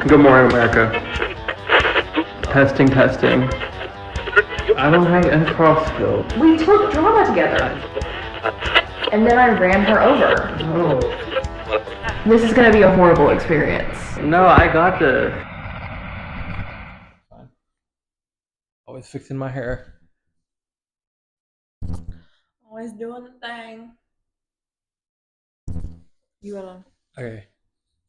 Good morning, America. Testing, testing. I don't have any cross skills. We took drama together. And then I ran her over. No. This is gonna be a horrible experience. No, I got this. Fine. Always fixing my hair. Always doing the thing. You wanna... Okay.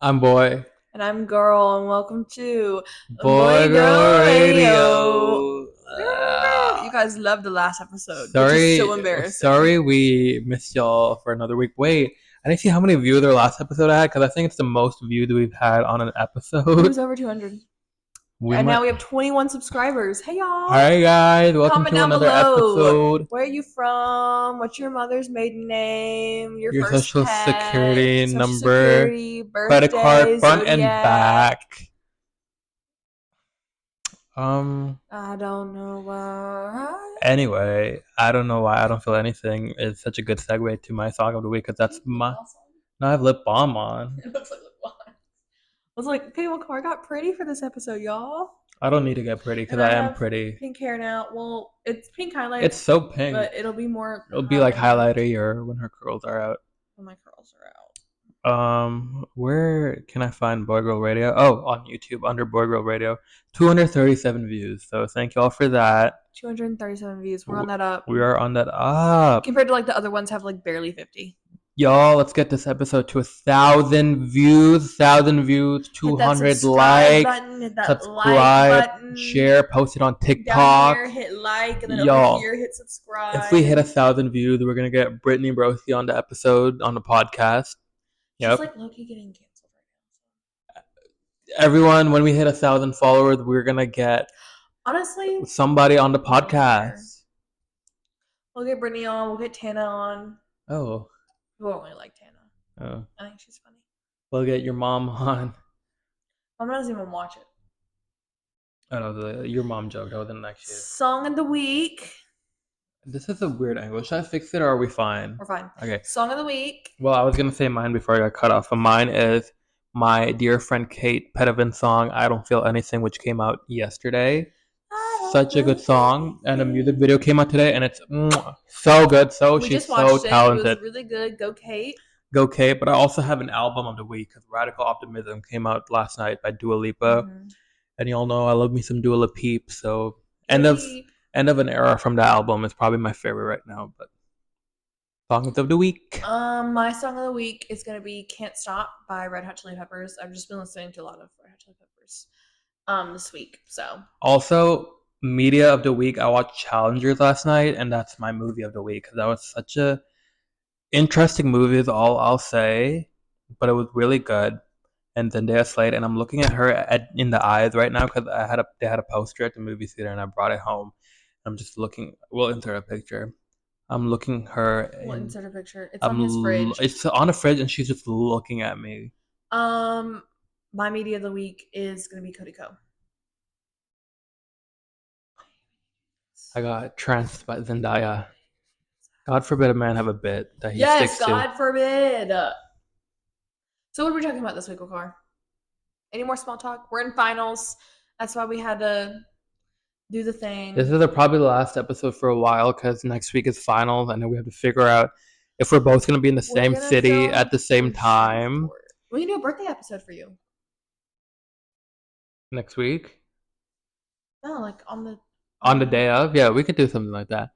I'm Boy. And I'm Girl, and welcome to Boy Girl Radio. You guys loved the last episode, which is so embarrassing. Sorry we missed y'all for another week. Wait, I didn't see how many views our last episode had, because I think it's the most viewed we've had on an episode. It was over 200. Now we have 21 subscribers. Hey, y'all. Hi, guys. Welcome Comment to down another below. episode. Where are you from? What's your mother's maiden name? Your first social pet, security social number, security, birthday, credit card, front Zodiac. and back. I don't know why. Anyway, I don't know why I don't feel anything is such a good segue to my song of the week, because that's my... No, I have lip balm on. It looks like lip balm. I was like, okay, well, I got pretty for this episode, y'all. I don't need to get pretty, because And I am have pretty. Pink hair now. Well, it's pink highlights. It's so pink. But it'll be more... It'll be like highlighter or when her curls are out. When my curls are out. Where can I find Boy Girl Radio? Oh, on YouTube under Boy Girl Radio. 237 views. So thank y'all for that. 237 views. We're on that up. We are on that up. Compared to like the other ones have like barely 50. Y'all, let's get this episode to 1,000 views. 1,000 views, 200 likes. Button, hit that subscribe, like button, share, post it on TikTok. Down here, hit like, and then over here, hit subscribe. If we hit 1,000 views, we're gonna get Brittany Brosey on the episode on the podcast. She's like low-key getting canceled right now. Everyone, when we hit 1,000 followers, we're gonna get honestly somebody on the podcast. We'll get Brittany on. We'll get Tana on. Oh. We won't really like Tana. Oh. I think she's funny. We'll get your mom on. Mom doesn't even watch it. I know, your mom joke. That was in next year. Song of the week. This is a weird angle. Should I fix it or are we fine? We're fine. Okay. Song of the week. Well, I was going to say mine before I got cut off. But mine is my dear friend Kate Petavin's song, I Don't Feel Anything, which came out yesterday. Such a good song. And a music video came out today, and it's so good. She's so talented. It was really good. Go Kate. Go Kate. But I also have an album of the week, because Radical Optimism came out last night by Dua Lipa. Mm-hmm. And y'all know I love me some Dua Lipa. So end of an era from the album is probably my favorite right now. But songs of the week. My song of the week is gonna be "Can't Stop" by Red Hot Chili Peppers. I've just been listening to a lot of Red Hot Chili Peppers this week. So also media of the week, I watched Challengers last night, and that's my movie of the week, because that was such a interesting movie is all I'll say, but it was really good. And Zendaya Slade, and I'm looking at her in the eyes right now, because they had a poster at the movie theater, and I brought it home. I'm just looking. We'll insert a picture. I'm looking her. We'll insert a picture. It's on his fridge. It's on a fridge, and she's just looking at me. My media of the week is gonna be Cody Co. I got tranced by Zendaya. God forbid a man have a bit that he sticks to. Yes, God forbid. So what are we talking about this week, Waqar? Any more small talk? We're in finals. That's why we had to do the thing. This is probably the last episode for a while, because next week is finals, and then we have to figure out if we're both going to be in the same city at the same time. We can do a birthday episode for you. Next week? No, like on the day of? Yeah, we could do something like that.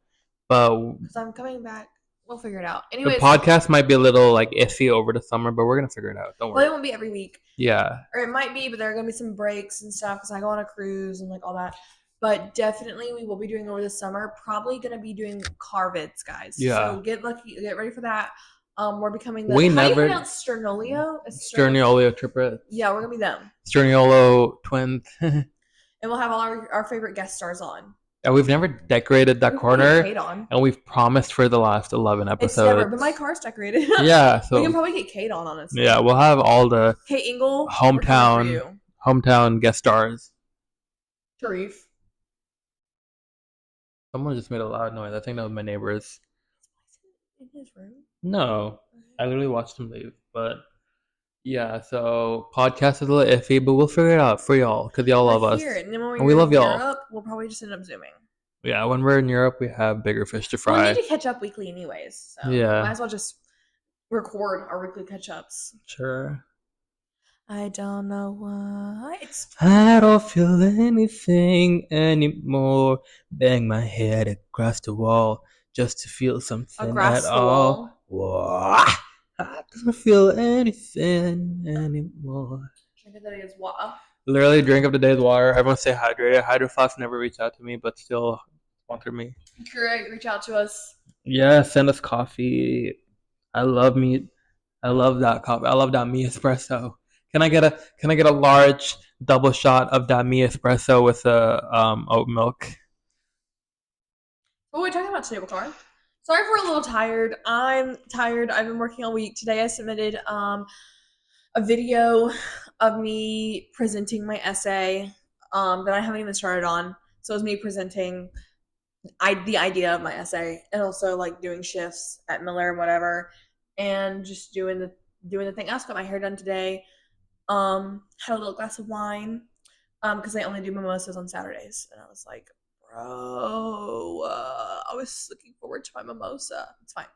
But because I'm coming back. We'll figure it out. Anyways, the podcast might be a little like iffy over the summer, but we're going to figure it out. Don't worry. Well, it won't be every week. Yeah. Or it might be, but there are going to be some breaks and stuff because I go on a cruise and like all that. But definitely we will be doing over the summer. Probably going to be doing car vids, guys. Yeah. So get ready for that. We're becoming how do you pronounce Sternolio? Sternolio triplets. Yeah, we're going to be them. Sterniolo twins. And we'll have all our favorite guest stars on. And we've never decorated that corner, and we've promised for the last 11 episodes. It's never, but my car's decorated. Yeah, so we can probably get Kate on, honestly. Yeah, we'll have all the Kate Ingle, hometown guest stars. Sharif. Someone just made a loud noise. I think that was my neighbors. In his room? No, I literally watched him leave, but Yeah, so podcast is a little iffy, but we'll figure it out for y'all because y'all We're love here, us and then when and we we're love in y'all. Europe, we'll probably just end up zooming. Yeah, when we're in Europe, we have bigger fish to We'll need fry. to catch up weekly, anyways. So might Yeah, as well just record our weekly catch ups. sure. I don't know why. It's I don't feel anything anymore. Bang my head across the wall just to feel something at across the all. wall. Whoa. I don't feel anything anymore. Drink of the day is water. Literally, drink of the day's water. Everyone stay hydrated. Hydro Flask never reached out to me, but still sponsor me. Correct. Reach out to us. Yeah, send us coffee. I love meat. I love that coffee. I love that me espresso. Can I get a large double shot of that me espresso with oat milk? What are we talking about today, Waqar? Sorry if we're a little tired. I'm tired. I've been working all week. Today I submitted a video of me presenting my essay that I haven't even started on. So it was me presenting the idea of my essay and also like doing shifts at Miller and whatever, and just doing the thing. I also got my hair done today. Had a little glass of wine because I only do mimosas on Saturdays, and I was like, bro, I was looking forward to my mimosa. It's fine.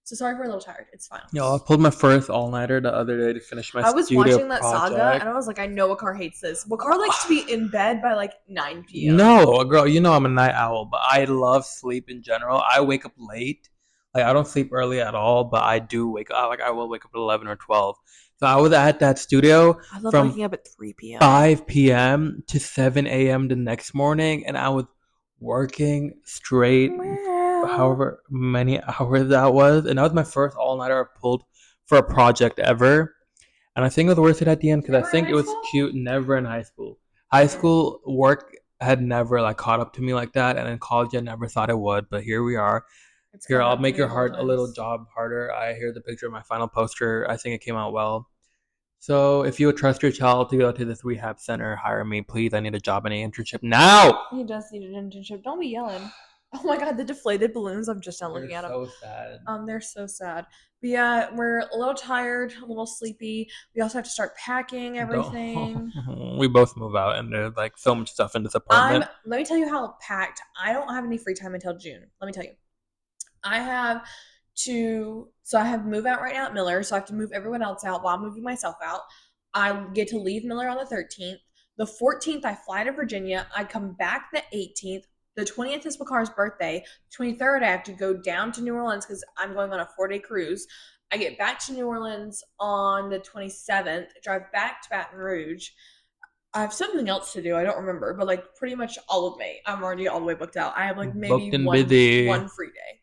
So sorry if we're a little tired. It's fine. Yo, I pulled my first all nighter the other day to finish my I was studio watching that saga project. and I was like, I know Wakar hates this. Wakar likes to be in bed by like 9 p.m. No, girl, you know I'm a night owl, but I love sleep in general. I wake up late. Like I don't sleep early at all, but I do wake up. Like I will wake up at 11 or 12. So I was at that studio I love from waking up at 3 p.m. 5 p.m. to 7 a.m. the next morning, and I was working straight, however many hours that was, and that was my first all nighter I pulled for a project ever. And I think it was worth it at the end because I Never in think high it was school? cute. Never in high school. High school work had never like caught up to me like that, and in college I never thought it would. But here we are. It's Here, caught I'll up to make me your a couple heart a little times. job harder. I hear the picture of my final poster. I think it came out well. So if you would trust your child to go to this rehab center, hire me, please. I need a job and an internship now. He does need an internship. Don't be yelling. Oh my god, the deflated balloons. I'm just not They're looking at them. so sad. They're so sad. But yeah, we're a little tired, a little sleepy. We also have to start packing Don't. everything. We both move out, and there's like so much stuff in this I'm apartment. let me tell you how packed. I don't have any free time until June. Let me tell you. I have I have move out right now at Miller, so I have to move everyone else out while I'm moving myself out. I get to leave Miller on the 13th. The 14th, I fly to Virginia. I come back the 18th. The 20th is Bakar's birthday. 23rd, I have to go down to New Orleans because I'm going on a 4-day cruise. I get back to New Orleans on the 27th, drive back to Baton Rouge. I have something else to do. I don't remember, but like pretty much all of May, I'm already all the way booked out. I have like Booked maybe and one busy. free day.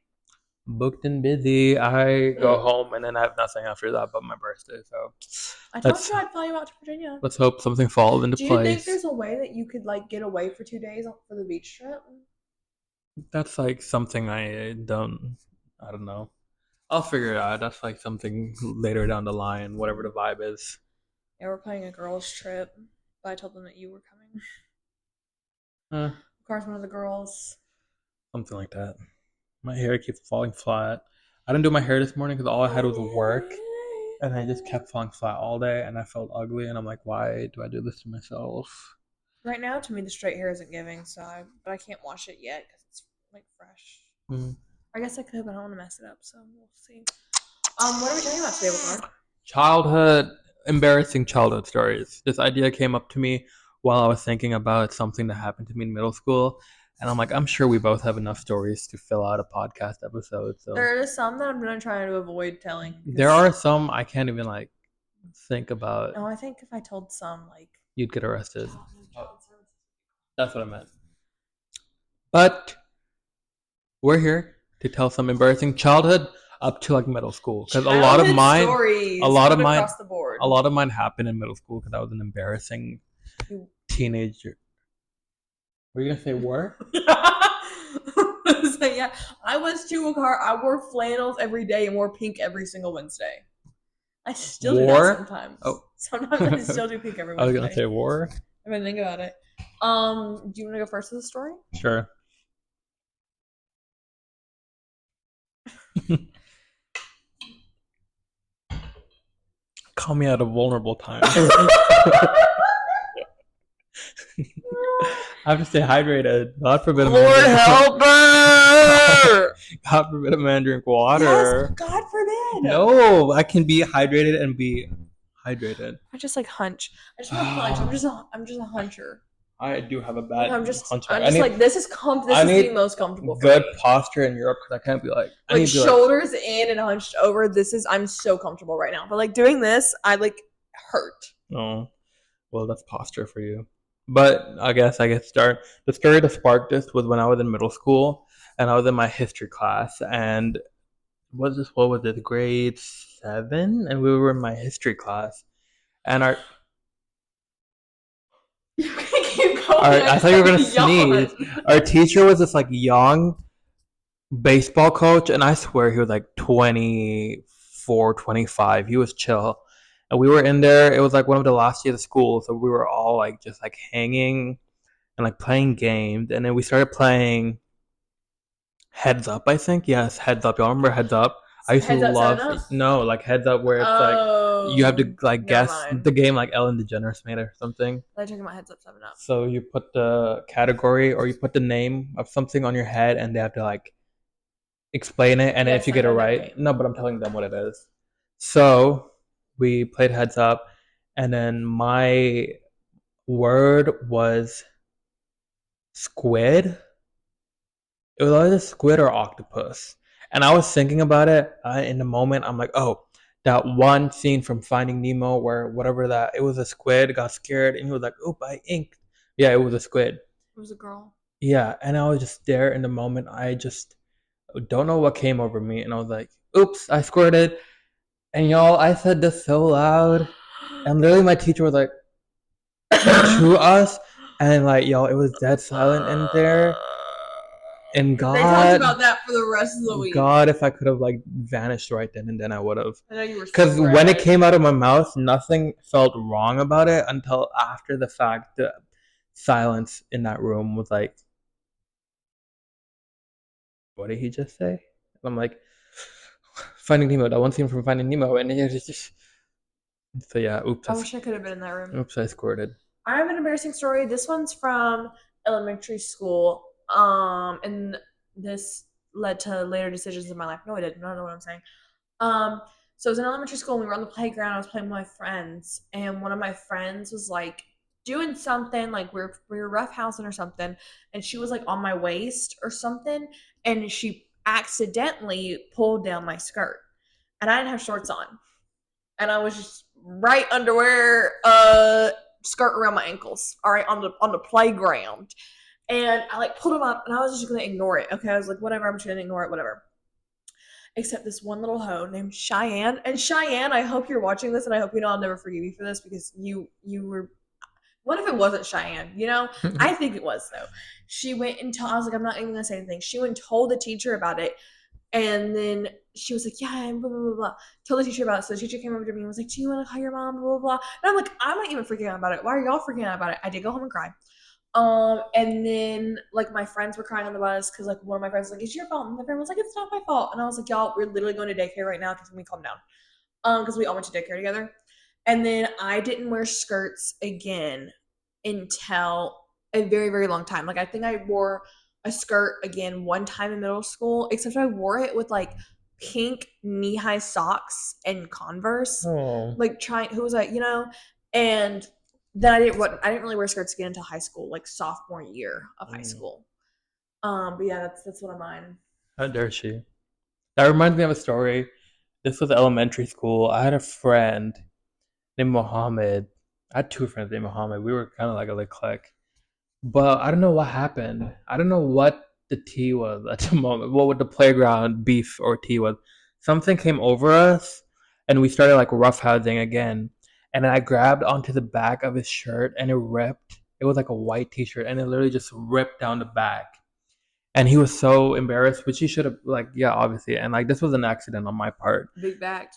Booked and busy. I go home and then I have nothing after that but my birthday. So I told let's you I'd fly you out to Virginia. let's hope something falls into Do you think place. there's a way that you could like get away for 2 days for the beach trip? That's like something I don't know. I'll figure it out. That's like something later down the line, whatever the vibe is. Yeah, we're planning a girls' trip, but I told them that you were coming. Uh, Of course, one of the girls. Something like that. My hair keeps falling flat. I didn't do my hair this morning because all I had was work, and I just kept falling flat all day, and I felt ugly. And I'm like, why do I do this to myself? Right now, to me, the straight hair isn't giving, but I can't wash it yet because it's like fresh. Mm. I guess I could, but I don't want to mess it up, so we'll see. What are we talking about today, Wakar? Childhood, embarrassing childhood stories. This idea came up to me while I was thinking about something that happened to me in middle school. And I'm like, I'm sure we both have enough stories to fill out a podcast episode. So There are some that I'm gonna try to avoid telling. there are some I can't even like think about. Oh, I think if I told some, like, You'd get arrested. Oh, that's what I meant. But we're here to tell some embarrassing childhood up to like middle school because childhood stories a lot of coming mine, across the board. a lot of mine happened in middle school because I was an embarrassing You- teenager. Were you gonna say war? So, yeah, I was too. I wore flannels every day and wore pink every single Wednesday. I still do that sometimes. Oh, Sometimes I still do pink every I was Wednesday. gonna say war. If I think about it. Do you want to go first with the story? Sure. Call me at a vulnerable time. I have to stay hydrated. God forbid a man Lord drink help her! God forbid a man drink Yes, water. God forbid. No, I can be hydrated and be hydrated. I just like hunch. I just want to hunch. I'm just a huncher. I do have a Like, bad hunch back. I'm just like this is I the need most comfortable for good me. posture in Europe because I can't be like I Like need to be like shoulders in and hunched over. I'm so comfortable right now. But like doing this, I like hurt. no. Well, that's posture for you. But I guess I get start. The story that sparked this was when I was in middle school and I was in my history class and what was it, grade 7, and we were in my history class and You can keep going. I thought you were gonna sneeze. Our teacher was this like young baseball coach, and I swear he was like 24, 25. He was chill. And we were in there. It was like one of the last years of school, so we were all like just like hanging and like playing games. And then we started playing Heads Up, I think. Yes, Heads Up. Y'all remember Heads Up? I used to Heads up, love 7 Up. no, like Heads Up where it's like you have to like Never guess mind. the game like Ellen DeGeneres made it or something. They're talking about heads up, 7 Up. So you put the category or you put the name of something on your head and they have to like explain it, and Yes, if you I get it know that right, game. no, but I'm telling them what it is. So we played Heads Up, and then my word was squid. It was either squid or octopus, and I was thinking about it in the moment. I'm like, oh, that one scene from Finding Nemo where whatever that it was a squid got scared and he was like, "Oop, I inked." Yeah, it was a squid. It was a girl. Yeah, and I was just there in the moment. I just don't know what came over me, and I was like, "Oops, I squirted." And y'all, I said this so loud, and literally my teacher was like to us, and like y'all, it was dead silent in there. And They talked God, about that for the rest of the week. God, if I could have like vanished right then and then, I would have. I know you were. Because when it came out of my mouth, nothing felt wrong about it until after the fact. The silence in that room was like, "What did he just say?" And I'm like, "Finding Nemo." That one scene from Finding Nemo, and it just. So yeah, I wish I could have been in that room. oops, I squirted. I have an embarrassing story. This one's from elementary school. And this led to later decisions in my life. No, it didn't. I don't know what I'm saying. So I was in elementary school and we were on the playground. I was playing with my friends, and one of my friends was like doing something, like we were roughhousing or something, and she was like on my waist or something, and she accidentally pulled down my skirt, and I didn't have shorts on, and I was just right underwear, skirt around my ankles, all right, on the playground. And I like pulled them up and I was just gonna ignore it. Okay, I was like, whatever, I'm just gonna ignore it, whatever. Except this one little hoe named Cheyenne. And Cheyenne, I hope you're watching this, and I hope you know I'll never forgive you for this because you were. What if it wasn't Cheyenne? You know, I think it was though. She went and told. I was like, I'm not even gonna say anything. She went and told the teacher about it, and then she was like, yeah, and blah, blah, blah, blah. Told the teacher about it. So the teacher came over to me and was like, do you want to call your mom? Blah, blah, blah. And I'm like, I'm not even freaking out about it. Why are y'all freaking out about it? I did go home and cry. And then like my friends were crying on the bus because like one of my friends was like, it's your fault. And my friend was like, it's not my fault. And I was like, y'all, we're literally going to daycare right now. Can we calm down? Because we all went to daycare together. And then I didn't wear skirts again until a very, very long time. Like I think I wore a skirt again one time in middle school, except I wore it with like pink knee-high socks and Converse. Oh. Like who was I, you know? And then I didn't really wear skirts again until high school, like sophomore year of high school. But yeah, that's one of mine. How dare she? That reminds me of a story. This was elementary school. I had a friend named Mohammed. I had two friends named Mohammed. We were kind of like a clique. But I don't know what happened. I don't know what the tea was at the moment. What the playground beef or tea was. Something came over us, and we started like roughhousing again. And then I grabbed onto the back of his shirt, and it ripped. It was like a white T-shirt, and it literally just ripped down the back. And he was so embarrassed, which he should have like, yeah, obviously. And like this was an accident on my part. Big back.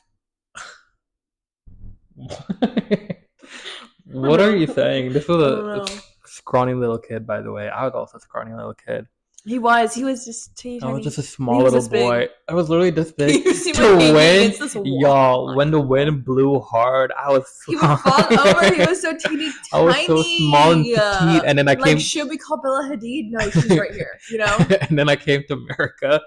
What are you saying? This was a scrawny little kid, by the way. I was also a scrawny little kid. He was. He was just teeny I was tiny. just a And he small was little this big. boy. I was literally this big. You see To him hanging win, against this y'all, wall. when the wind blew hard, I was He would fall over. He was so teeny I was so small and tiny. petite, and then I Like, came, should we call Bella Hadid? No, she's right here. You know. and then I came to America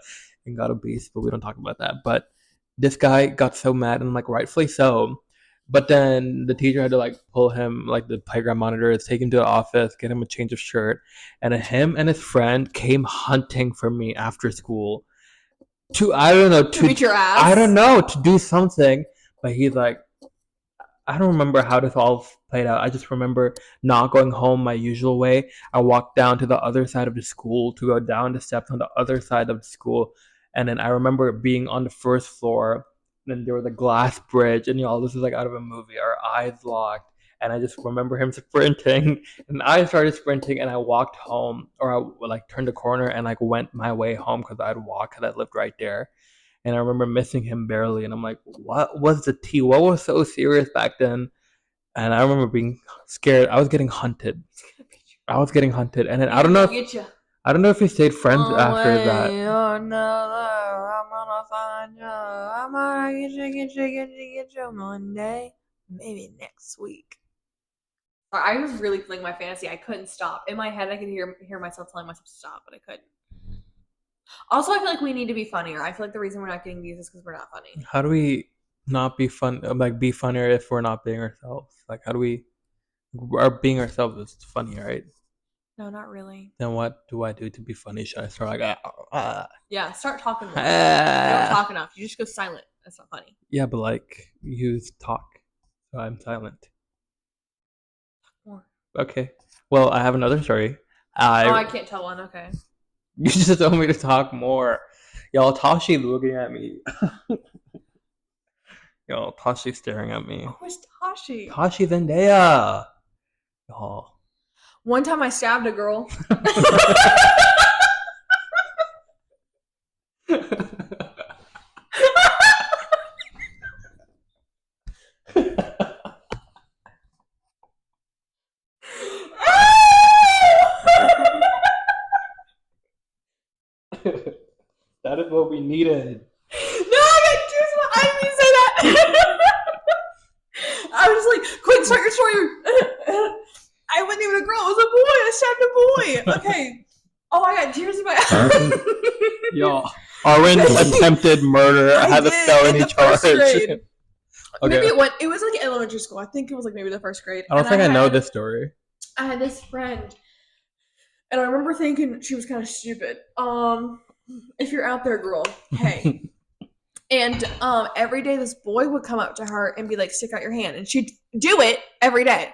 and got obese, but we don't talk about that. But this guy got so mad, and like rightfully so. But then the teacher had to like pull him, like the playground monitor, take him to the office, get him a change of shirt, and then him and his friend came hunting for me after school to I don't know To beat your I don't ass. know to do something. But he's like, I don't remember how this all played out. I just remember not going home my usual way. I walked down to the other side of the school to go down the steps on the other side of the school. And then I remember being on the first floor. And then there was a glass bridge. And y'all, this is like out of a movie. Our eyes locked. And I just remember him sprinting. And I started sprinting and I walked home. Or I like turned the corner and like went my way home because I'd walk because I lived right there. And I remember missing him barely. And I'm like, what was the tea? What was so serious back then? And I remember being scared. I was getting hunted. I was getting hunted. And then He's gonna get you. I don't know if we stayed friends One after that. way or another, I'm gonna find you. I'm gonna get you Monday, maybe next week. I was really playing my fantasy. I couldn't stop. In my head, I could hear myself telling myself to stop, but I couldn't. Also, I feel like we need to be funnier. I feel like the reason we're not getting views is because we're not funny. How do we not be fun? Like be funnier if we're not being ourselves? Like how do we? Our being ourselves is funny, right? No, not really. Then what do I do to be funny? Should I start like Yeah, start talking more. You don't talk enough. You just go silent. That's not funny. Yeah, but like you talk, so I'm silent. More. Okay. Well, I have another story. I can't tell one. Okay. You just told me to talk more. Y'all, Tashi looking at me. Y'all, Tashi staring at me. Where's Tashi? Tashi Zendaya. Y'all. One time I stabbed a girl. That is what we needed. No, I got tears in my eyes when you say that. I was like, quick, start your story. I wasn't even a girl. It was a boy. I stabbed a boy. Okay. Oh, I got tears in my eyes. Y'all, arwen attempted murder has a felony charge. Okay. Maybe it was like elementary school. I think it was like maybe the first grade. I don't think I know this story. I had this friend, and I remember thinking she was kind of stupid. If you're out there, girl, hey. And every day this boy would come up to her and be like, stick out your hand. And she'd do it every day.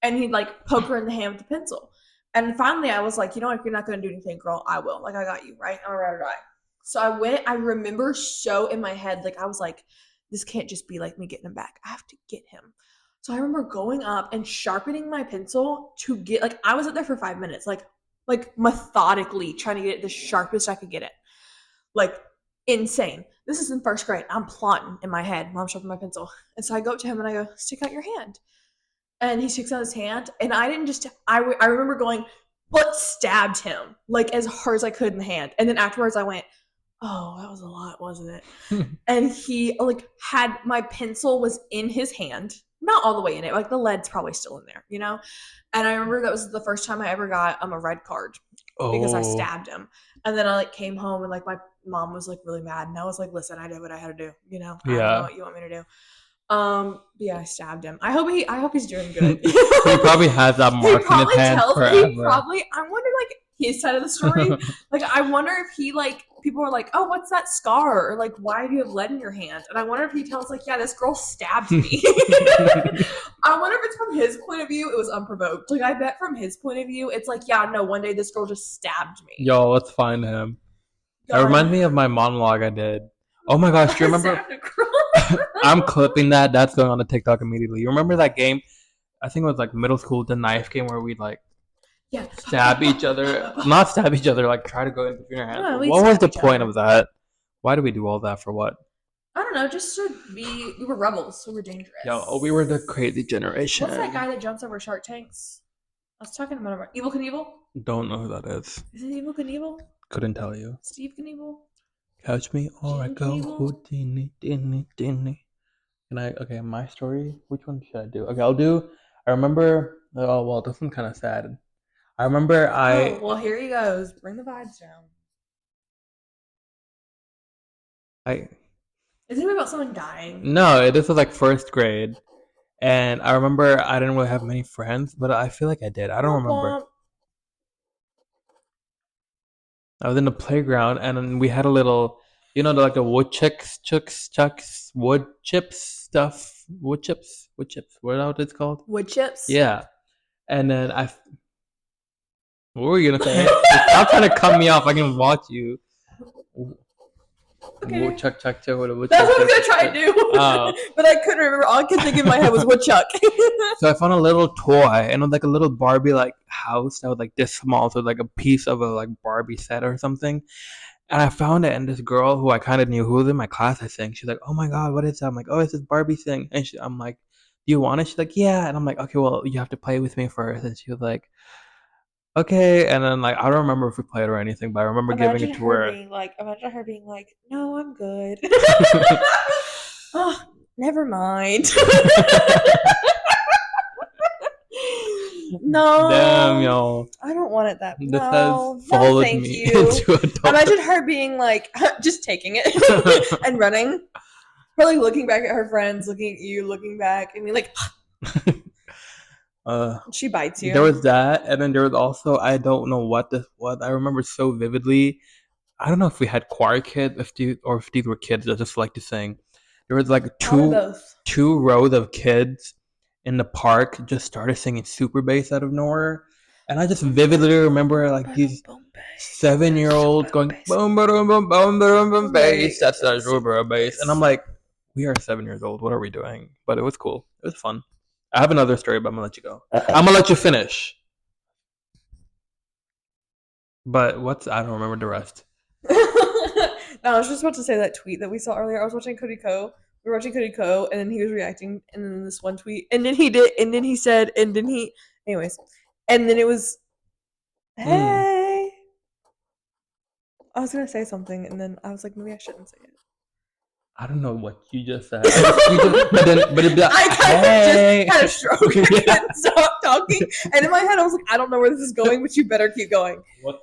And he'd like poke her in the hand with a pencil. And finally I was like, you know what, if you're not going to do anything, girl, I will. Like, I got you, right? I'm a ride or die. So I went, I remember so in my head, like I was like, this can't just be like me getting him back. I have to get him. So I remember going up and sharpening my pencil to get, like, I was up there for 5 minutes, like methodically trying to get it the sharpest I could get it. Like, insane. This is in first grade. I'm plotting in my head while I'm sharpening my pencil. And so I go up to him and I go, stick out your hand. And he sticks out his hand. And I didn't just, I remember going, but stabbed him, like, as hard as I could in the hand. And then afterwards I went, oh, that was a lot, wasn't it? And he, like, had, my pencil was in his hand. Not all the way in it. Like, the lead's probably still in there, you know? And I remember that was the first time I ever got a red card because I stabbed him. And then I, like, came home and, like, my mom was, like, really mad. And I was like, listen, I did what I had to do, you know? I don't know what you want me to do. Yeah, I stabbed him. I hope he's doing good. He probably has that mark in his hand forever. I wonder, like, his side of the story. Like, I wonder if he, like, people are like, oh, what's that scar? Or, like, why do you have lead in your hand? And I wonder if he tells, like, yeah, this girl stabbed me. I wonder if it's from his point of view, it was unprovoked. Like, I bet from his point of view, it's like, yeah, no, one day this girl just stabbed me. Yo, let's find him. That reminds me of my monologue I did. Oh my gosh, do you remember? I'm clipping that. That's going on the TikTok immediately. You remember that game? I think it was like middle school, the knife game where we'd like stab each other. Not stab each other, like try to go in between our hands. No, what was the point of that? Why do we do all that for what? I don't know, just to be, we were rebels, so we're dangerous. Yo, we were the crazy generation. What's that guy that jumps over Shark Tanks? I was talking about Evil Knievel. Don't know who that is. Is it Evil Knievel? Couldn't tell you. Steve Knievel? Catch me or I Gene go Knievel? Houdini, Dini, Dini. Can I? Okay, my story. Which one should I do? Okay, I'll do. I remember. Oh well, this one's kind of sad. I remember Oh, I. well, here he goes. Bring the vibes down. I Is it about someone dying? no, this was like first grade, and I remember I didn't really have many friends, but I feel like I did. I don't Womp remember. womp. I was in the playground, and then we had a little, like the wood chucks, wood chips stuff, wood chips. What else it's called? Wood chips? Yeah. And then what were you gonna say? Stop trying to cut me off. I can watch you. Okay. Chuck chuck chuck. Wood That's chuck what I was chuck gonna try chuck. to do. Oh. But I couldn't remember. All I could think in my head was woodchuck. So I found a little toy, and it was like a little Barbie like house that was like this small, so like a piece of a like Barbie set or something. And I found it, and this girl who I kind of knew, who was in my class, I think, she's like, "Oh my god, what is that?" I'm like, "Oh, it's this Barbie thing." And I'm like, "Do you want it?" She's like, "Yeah." And I'm like, "Okay, well, you have to play with me first." And she was like, "Okay." And then like I don't remember if we played or anything, but I remember giving it to her. Imagine her being like, no, I'm good. Oh, never mind. Damn, No, y'all. I don't want it that. This has No, no, followed thank me you. into adulthood. Imagine her being like, just taking it and running. Or like looking back at her friends, looking at you, looking back, and being like, uh, she bites there you. was that, and then there was also I don't know what this was. I remember so vividly. I don't know if we had choir kids, if these were kids that just like to sing. There was like Probably two both. two rows of kids in the park just started singing super bass out of nowhere, and I just vividly remember like these 7-year-olds going boom boom boom boom boom boom bass. That's that super bass, and I'm like, we are 7 years old. What are we doing? But it was cool. It was fun. I have another story, but I'm gonna let you go. I'm gonna let you finish. But I don't remember the rest. No, I was just about to say that tweet that we saw earlier. I was watching Cody Ko. We were watching Cody Ko, and then he was reacting, and then this one tweet, and then he did, and then he said, and then he, anyways, and then it was, Hmm. hey. I was gonna say something, and then I was like, maybe I shouldn't say it. I don't know what you just said. But it'd be like, I kind hey. of just had a stroke. I Yeah. couldn't stop talking, and in my head, I was like, I don't know where this is going, but you better keep going. What?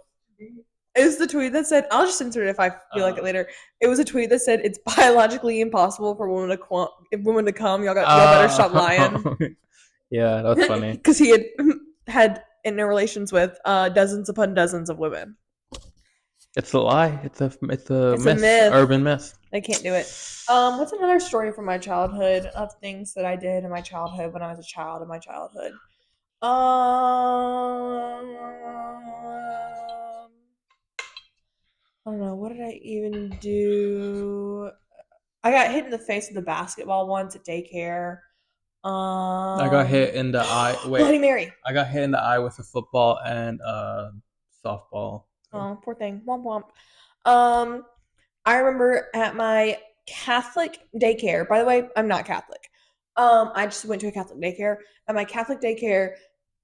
It was the tweet that said, I'll just censor it if I feel like it later. It was a tweet that said, it's biologically impossible for women to come. Y'all better stop lying. Yeah, that's funny. Because he had interrelations with dozens upon dozens of women. It's a lie. It's a It's myth, a myth. urban myth. I can't do it. What's another story from my childhood of things that I did in my childhood when I was a child in my childhood? I don't know. What did I even do? I got hit in the face with a basketball once at daycare. I got hit in the eye. Bloody Wait, Mary. I got hit in the eye with a football and softball. Oh, poor thing. Womp womp. Um, I remember at my Catholic daycare. By the way, I'm not Catholic. I just went to a Catholic daycare. At my Catholic daycare,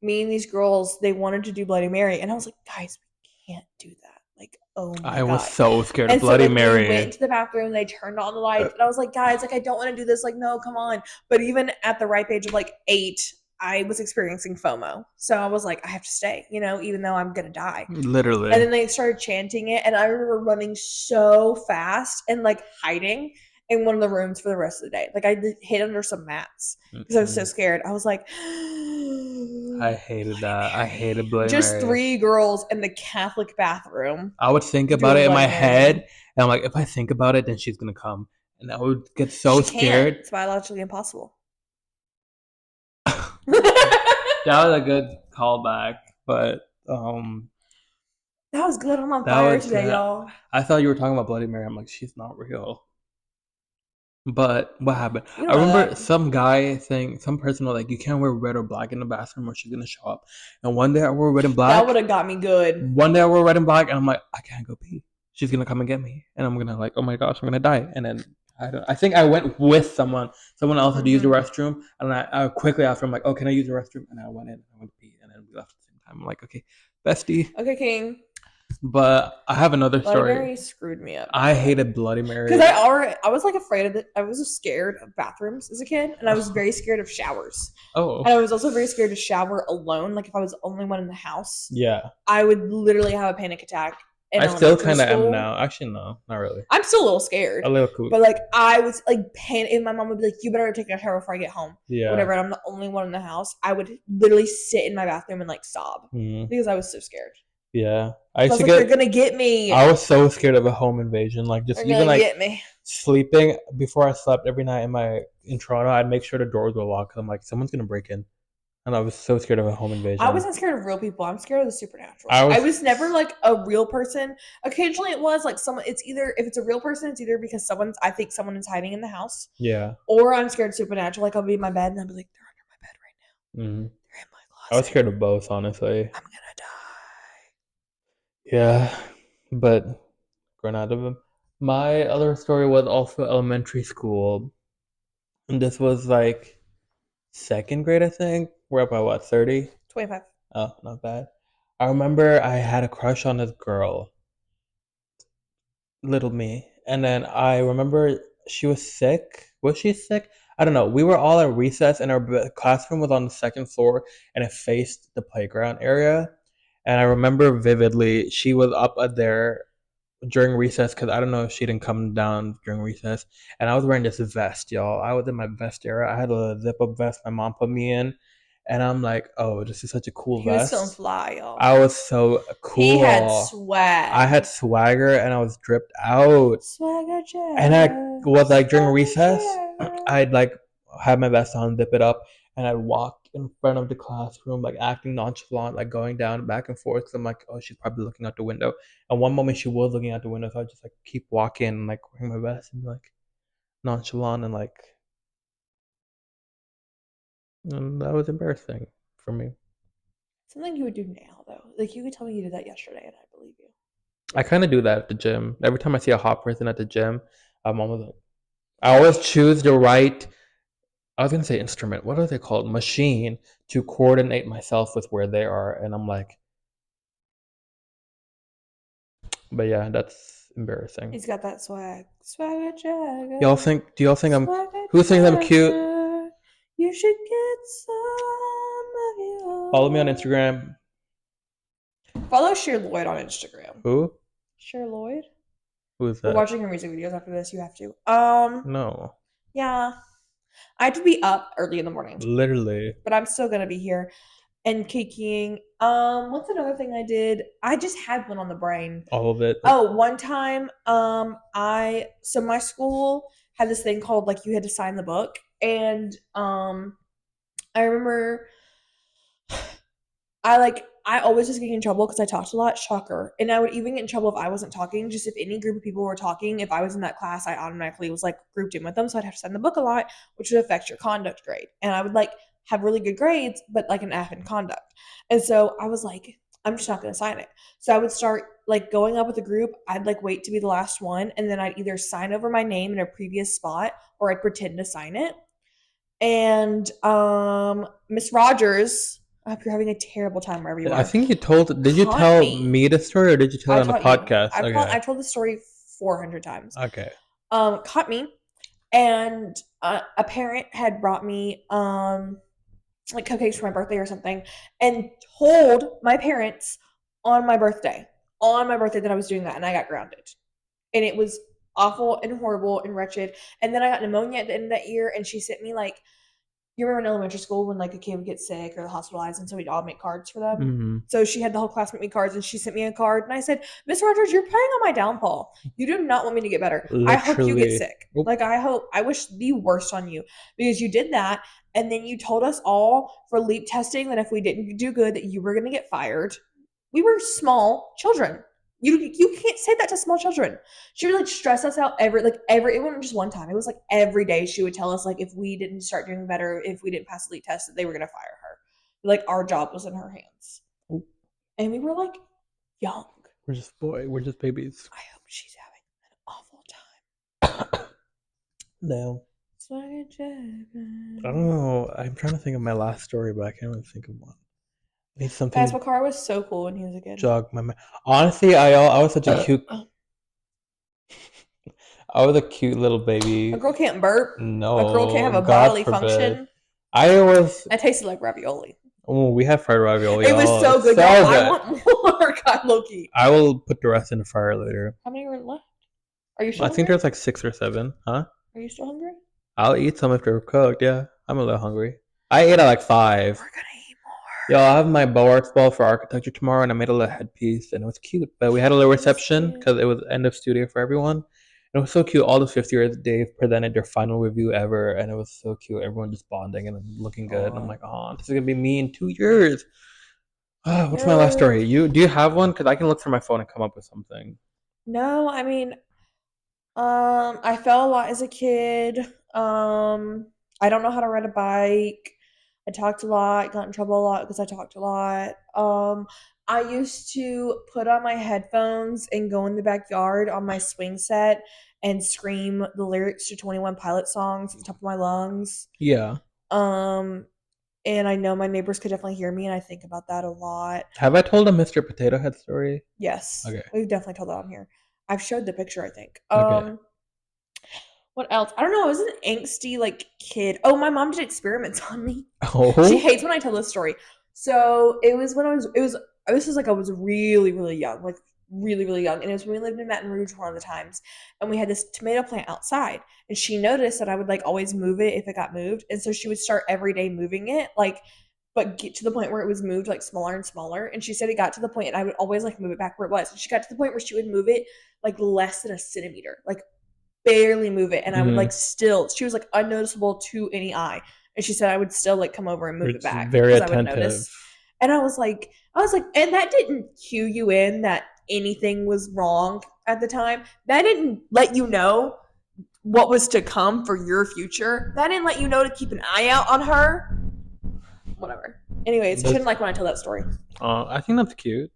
me and these girls, they wanted to do Bloody Mary, and I was like, guys, we can't do that. Like, oh my I was god. so scared of And so Bloody like we Mary. went into the bathroom, they turned on the lights, and I was like, guys, like I don't want to do this. Like, no, come on. But even at the ripe age of like 8, I was experiencing FOMO. So I was like, I have to stay, even though I'm gonna die. Literally. And then they started chanting it, and I remember running so fast and like hiding in one of the rooms for the rest of the day. Like I hid under some mats because I was so scared. I was like, I hated that. I hated Bloody just Mary. 3 girls in the Catholic bathroom. I would think about it in my head, and I'm like, if I think about it, then she's gonna come, and I would get so scared. It's biologically impossible. That was a good callback, but that was good. I'm on fire today, y'all. I thought you were talking about Bloody Mary. I'm like, she's not real. But what happened? You I remember that. some guy saying, some person was like, you can't wear red or black in the bathroom or she's gonna show up. And one day I wore red and black. That would have got me good. One day I wore red and black, and I'm like, I can't go pee. She's gonna come and get me, and I'm gonna like, oh my gosh, I'm gonna die. And then I think I went with someone. Someone else had to use the restroom, and I quickly after I'm like, oh, can I use the restroom? And I went in, I went to pee, and then we left at the same time. I'm like, okay, bestie. Okay, King. But I have another Bloody story. Mary screwed me up, I man. hated Bloody Because Mary. I was like afraid of it. I was scared of bathrooms as a kid, and I was very scared of showers. Oh, And I was also very scared to shower alone. Like if I was the only one in the house, yeah. I would literally have a panic attack in I still elementary kind of am school. now. Actually, no, not really. I'm still a little scared, A little cool. but like I was like panic. And my mom would be like, "You better take a shower before I get home." Yeah. Whatever. And I'm the only one in the house. I would literally sit in my bathroom and like sob Mm, because I was so scared. yeah. I So I used was to like, "They're get. gonna get me. I was so scared of a home invasion. Like just They're even gonna like get me." sleeping before I slept every night in Toronto, I'd make sure the doors were locked. I'm like, someone's gonna break in, and I was so scared of a home I invasion. wasn't scared of real people. I'm scared of the supernatural. I I was. was never like a real person. Occasionally it was like someone it's either if it's a real person, it's either because I think someone is hiding in the house, Yeah. or I'm scared of supernatural. Like I'll be in my bed and I'll be like, they're under my bed right now. Mm. They're in my I was closet. scared of both, honestly. I'm gonna die. Yeah, but growing out of them. My other story was also elementary school, and this was like second grade, I think. We're up by what, 30? 25. Oh, not bad. I remember I had a crush on this girl, little me, and then I remember she was sick. Was she sick? I don't know. We were all at recess, and our classroom was on the second floor, and it faced the playground area. And I remember vividly, she was up there during recess because I don't know if she didn't come down during recess. And I was wearing this vest, y'all. I was in my vest era. I had a zip up vest my mom put me in. And I'm like, oh, this is such a cool He was feeling vest. fly, y'all. I was so He had cool. I had swag. swagger and I was dripped out. Swagger And I Jack. was like during Swagger recess, Jack. I'd like have my vest on, zip it up, and I'd walk in front of the classroom, like acting nonchalant, like going down back and forth. Cause I'm like, oh, she's probably looking out the window. And one moment she was looking out the window, so I just like keep walking, and, like wearing my vest and like nonchalant and like, and that was embarrassing for me. Something you would do now, though. Like you could tell me you did that yesterday, and I believe you. I kind of do that at the gym. Every time I see a hot person at the gym, I'm always like, I always choose the right. I was gonna say instrument. What are they called? Machine to coordinate myself with where they are, and I'm like, but yeah, that's embarrassing. He's got that swag. Swagger Jagger. Y'all think? Do y'all think I'm? Swagger Who thinks I'm cute? Jagger. You should get some of Follow me on you. Instagram. Follow Cher Lloyd on Instagram. Who? Cher Lloyd? Who is We're that? watching her music videos after this. You have to. No, Yeah. I have to be up early in the morning, literally but I'm still gonna be here and kikiing. What's another thing I did? I just had one on the brain. all of it. Oh, one time, my school had this thing called like you had to sign the book, and I remember I always just get in trouble because I talked a lot, shocker. And I would even get in trouble if I wasn't talking. Just if any group of people were talking, if I was in that class, I automatically was like grouped in with them. So I'd have to sign the book a lot, which would affect your conduct grade. And I would like have really good grades, but like an F in conduct. And so I was like, I'm just not gonna sign it. So I would start like going up with a group. I'd like wait to be the last one, and then I'd either sign over my name in a previous spot or I'd pretend to sign it. And Miss Rogers, I hope you're having a terrible time wherever you I are, think you told. Did you caught tell me. me the story or did you tell I it on the taught you. podcast? Okay. I told the story 400 times. Okay. Caught me, and a parent had brought me like cupcakes for my birthday or something, and told my parents on my birthday that I was doing that, and I got grounded, and it was awful and horrible and wretched. And then I got pneumonia at the end of that year, and she sent me like you remember in elementary school when like a kid would get sick or hospitalized, and so we'd all make cards for them. Mm-hmm. So she had the whole class make me cards, and she sent me a card, and I said, "Miss Rogers, you're playing on my downfall. You do not want me to get better. I hope you get Literally. sick. Oop. Like I wish the worst on you because you did that, and then you told us all for leap testing that if we didn't do good, that you were going to get fired. We were small children. You can't say that to small children. She would like stress us out every it wasn't just one time. It was like every day she would tell us like if we didn't start doing better, if we didn't pass the elite test, that they were gonna fire her. Like our job was in her hands. Oop. And we were like young. We're just babies. I hope she's having an awful time. No. Swagger I don't know. I'm trying to think of my last story, but I can't really think of one. Need Guys, something to waqar was so cool when he was a kid. jog my mind. Honestly, I was such a cute. I was a cute little A baby. girl can't burp. A girl can't have No, a God bodily forbid. function. I was. That tasted like ravioli. Oh, we have fried ravioli. It was Oh, so it's good, y'all. so I good. want more. God, Loki. I will put the rest in the fryer later. How many were left? Are you still I think hungry? there's like 6 or 7. Huh? Are you still hungry? I'll eat some if they're cooked. Yeah, I'm a little hungry. I ate at like 5. We're gonna eat Yo, more. I have my bow arts ball for architecture tomorrow, and I made a little headpiece, and it was cute. But we had a little It was reception cute. because it was end of studio for everyone. And it was so cute. All the 50th Dave presented their final review ever, and it was so cute. Everyone just bonding and looking good. And I'm Aw. like, oh, this is gonna be me in 2 years. What's my last No. story? Do you have one? Because I can look through my phone and come up with something. No, I mean, I fell a lot as a kid. I don't know how to ride a bike. I talked a lot, got in trouble a lot because I talked a lot. I used to put on my headphones and go in the backyard on my swing set and scream the lyrics to 21 Pilot songs at the top of my lungs. Yeah. Um, and I know my neighbors could definitely hear me, and I think about that a lot. Have I told a Mr. Potato Head story? Yes, Okay. we've definitely told that on here. I've showed the picture, I think. Okay. What else? I don't know. I was an angsty like kid. Oh, my mom did experiments on me. She Oh. hates when I tell this story. So it was when this was like I was really, really young, like really, really young. And it was when we lived in Baton Rouge one of the times. And we had this tomato plant outside. And she noticed that I would like always move it if it got moved. And so she would start every day moving it, like but get to the point where it was moved like smaller and smaller. And she said it got to the point and I would always like move it back where it was. And she got to the point where she would move it like less than a centimeter, like barely move it, and I would Hmm. like still she was like unnoticeable to any eye, and she said I would still like come over and move it It's back very because I would attentive. notice. And I was like and that didn't cue you in that anything was wrong at the time. That didn't let you know what was to come for your future. That didn't let you know to keep an eye out on her. Whatever. Anyways, she didn't That's, like when I tell that story. I think that's cute.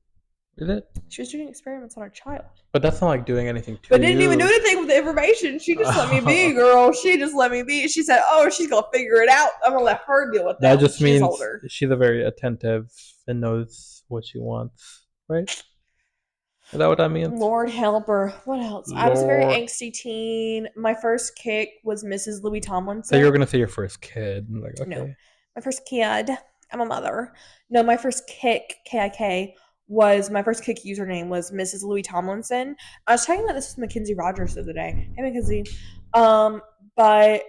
Is it? She was doing experiments on a child. But that's not like doing anything to But didn't even do you. anything with the information. She just let me be, girl. She just let me be. She said, "Oh, she's gonna figure it out. I'm gonna let her deal with That that when just she's means older." she's a very attentive and knows what she wants, right? Is that what that means? Lord help her. What else? I was a very Lord. angsty teen. My first kick was Mrs. Louis So you were Tomlinson. gonna say your first kid. I'm like, No, okay. my first kid. I'm a mother. No, my first kick, KIK, was my first kick username was Mrs. Louis Tomlinson. I was talking about this with Mackenzie Rogers the other day. Hey, Mackenzie. Um, but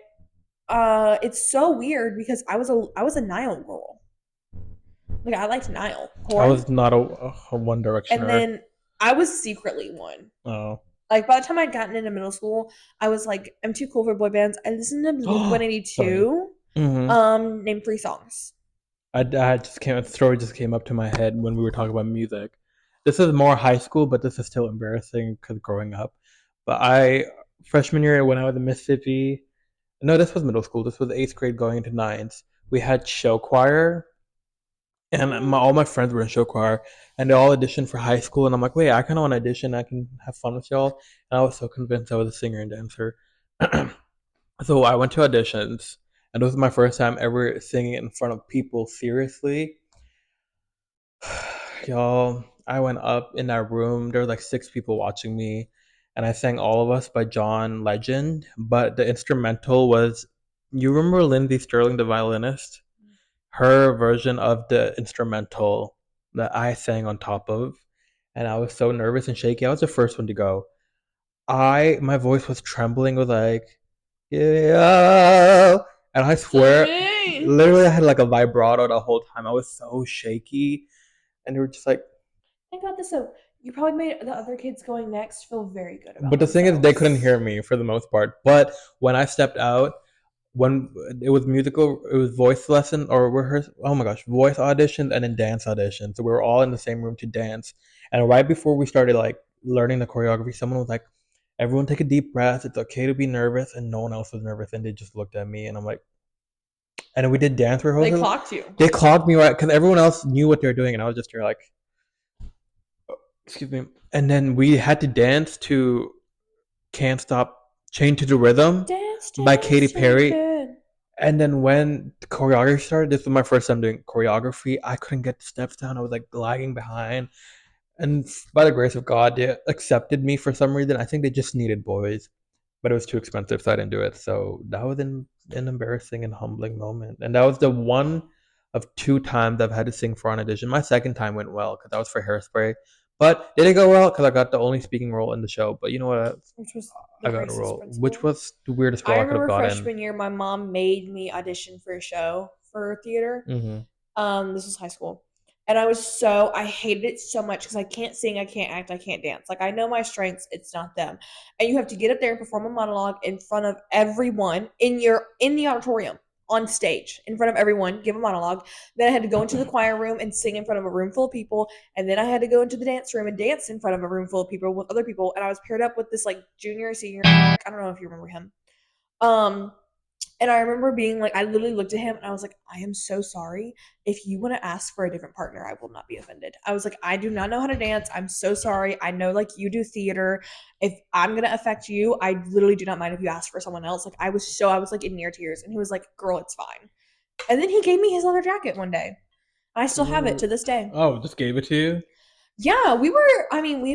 it's so weird because I was a Nile girl. Like I liked Nile I porn, was not a One and Directioner. then I was secretly one. Oh. Like by the time I'd gotten into middle school, I was like, I'm too cool for boy bands. I listened to Blink Sorry. 182. Mm-hmm. Name 3 songs. I just came. A story just came up to my head when we were talking about music. This is more high school, but this is still embarrassing because growing up. But I freshman year when I was in Mississippi. No, this was middle school. This was 8th grade going into ninth. We had show choir, and all my friends were in show choir, and they all auditioned for high school. And I'm like, wait, I kind of want to audition. I can have fun with y'all. And I was so convinced I was a singer and dancer. So I went to auditions, and this was my first time ever singing in front of people seriously. Y'all, I went up in that room. There were like 6 people watching me, and I sang "All of Us" by John Legend. But the instrumental was, you remember Lindsey Sterling, the violinist? Her version of the instrumental that I sang on top of, and I was so nervous and shaky. I was the first one to go. My voice was trembling with like, yeah, and I swear, Singing. literally, I had like a vibrato the whole time. I was so shaky, and they were just like, Thank God this. So you probably made the other kids going next feel very good about but the thing is, they couldn't themselves. hear me for the most part. But when I stepped out, when it was musical, it was voice lesson or rehearsal. Oh my gosh, voice auditions and then dance auditions. So we were all in the same room to dance. And right before we started like learning the choreography, someone was like, "Everyone take a deep breath. It's okay to be nervous." And no one else was nervous, and they just looked at me, and I'm like, and we did dance They rehearsals. clocked you. They clocked me right because everyone else knew what they were doing, and I was just there like, excuse me. And then we had to dance to "Can't Stop, Chain to the Rhythm" Dance, by Katy dance till you Perry. can. And then when the choreography started, this was my first time doing choreography. I couldn't get the steps down. I was like lagging behind. And by the grace of God, they accepted me for some reason. I think they just needed boys, but it was too expensive, so I didn't do it. So that was an embarrassing and humbling moment. And that was the one of two times I've had to sing for an audition. My second time went well because that was for Hairspray, but it didn't go well because I got the only speaking role in the show. But you know what? which was the I got a crisis role, which principal. was the weirdest I role I could have remember gotten. freshman year, my mom made me audition for a show for theater. Hmm. This was high school. And I hated it so much because I can't sing, I can't act, I can't dance. Like I know my strengths, it's not them. And you have to get up there and perform a monologue in front of everyone in the auditorium on stage in front of everyone, give a monologue. Then I had to go into the choir room and sing in front of a room full of people. And then I had to go into the dance room and dance in front of a room full of people with other people. And I was paired up with this like junior, senior, I don't know if you remember him. Um, and I remember being like, I literally looked at him and I was like, I am so sorry. If you want to ask for a different partner, I will not be offended. I was like, I do not know how to dance. I'm so sorry. I know like you do theater. If I'm going to affect you, I literally do not mind if you ask for someone else. Like I was like in near tears. And he was like, girl, it's fine. And then he gave me his leather jacket one day. I still have it to this day. Oh, just gave it to you? Yeah, I mean,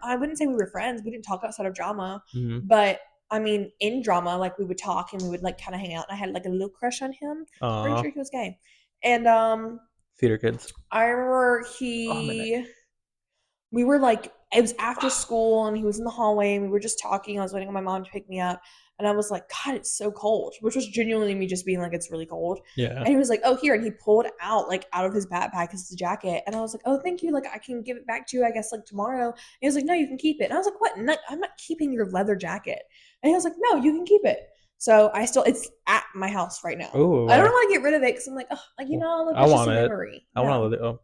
I wouldn't say we were friends. We didn't talk outside of drama, Mm-hmm. but I mean, in drama, like we would talk and we would like kind of hang out. And I had like a little crush on him. Pretty Aw, sure he was gay. And theater kids. I remember Oh, I'm in it. we were like, it was after school and he was in the hallway and we were just talking. I was waiting on my mom to pick me up. And I was like, God, it's so cold, which was genuinely me just being like, it's really cold. Yeah. And he was like, oh, here. And he pulled out like out of his backpack his jacket. And I was like, oh, thank you. Like, I can give it back to you, I guess, like tomorrow. And he was like, no, you can keep it. And I was like, what? No, I'm not keeping your leather jacket. And he was like, no, you can keep it. So it's at my house right now. Oh, I don't want to get rid of it because I'm like, oh, like, look, I it's just want a it. memory. I want No. to. Oh,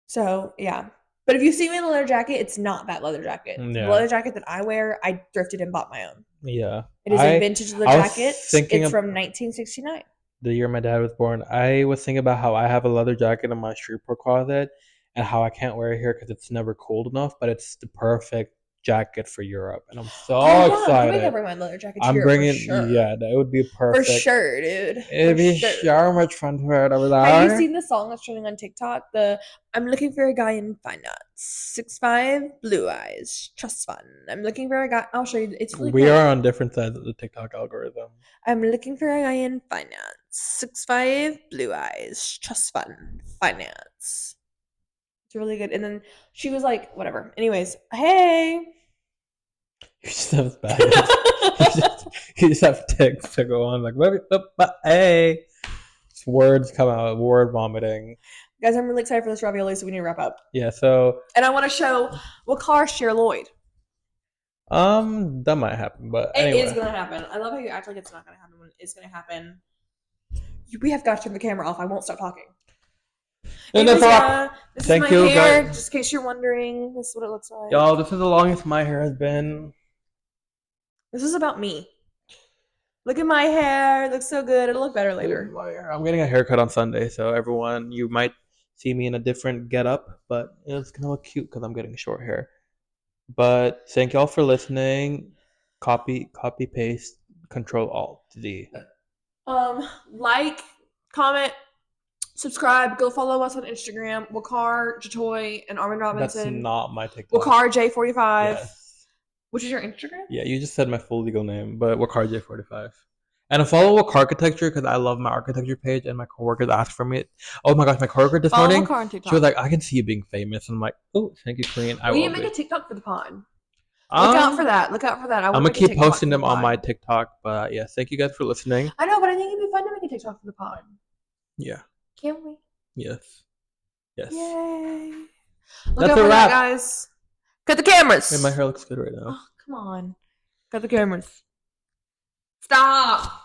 So yeah. But if you see me in a leather jacket, it's not that leather jacket. The yeah, leather jacket that I wear, I thrifted and bought my own. yeah. It is a vintage leather I was jacket. thinking It's of from 1969. the year my dad was born. I was thinking about how I have a leather jacket in my Shreveport closet, and how I can't wear it here because it's never cold enough. But it's the perfect jacket for Europe, and I'm Oh so yeah, I'm probably gonna excited. bring my leather jacket to I'm Europe for bringing. sure. Yeah, that would be For perfect. sure, dude. It'd For be sure. so much fun to wear it over Have you there. seen the song that's trending on TikTok? The I'm looking for a guy in finance. 6'5", blue eyes, trust fund. I'm looking for a guy. I'll show you. It's really We cool. are on different sides of the TikTok algorithm. I'm looking for a guy in finance. 6'5", blue eyes, trust fund, finance. It's really good. And then she was like, whatever. Anyways, hey. You just have baggage. You just have ticks to go on like hey. Words come out, word vomiting. Guys, I'm really excited for this ravioli, so we need to wrap up. Yeah, so And I want to show waqar share Lloyd. that might happen, but It is anyway. gonna happen. I love how you act like it's not gonna happen when it's gonna happen. We have got to turn the camera off. I won't stop talking. And that's Anyways, a yeah, wrap. this is Thank my you, hair. guys. Just in case you're wondering, this is what it looks like. Y'all, this is the longest my hair has been. This is about me. Look at my hair. It looks so good. It'll look better later. I'm getting a haircut on Sunday, so everyone, you might see me in a different getup, but it's gonna look cute because I'm getting short hair. But thank y'all for listening. Copy, paste, Control Alt D. Like, comment, subscribe. Go follow us on Instagram. Waqar Jatoy and Armin That's Robinson. not my TikTok. Waqar J45. Yes. Which is your Instagram? Yeah, you just said my full legal name, but Waqar J45. And I follow Waqar Architecture because I love my architecture page, and my coworkers asked for me. Oh my gosh, my coworker this Follow morning, Waqar on TikTok. she was like, "I can see you being famous," and I'm like, "Oh, thank you, Queen. I We need will to make be." a TikTok for the pod. Look out for that. Look out for that. I'm gonna keep posting them on my TikTok, but yeah, thank you guys for listening. I know, but I think it'd be fun to make a TikTok for the pod. Yeah. Can't we? Yes. Yes. Yay. Look That's out a for wrap. that, guys. Cut the cameras. Hey, my hair looks good right now. Oh, come on. Cut the cameras. Stop.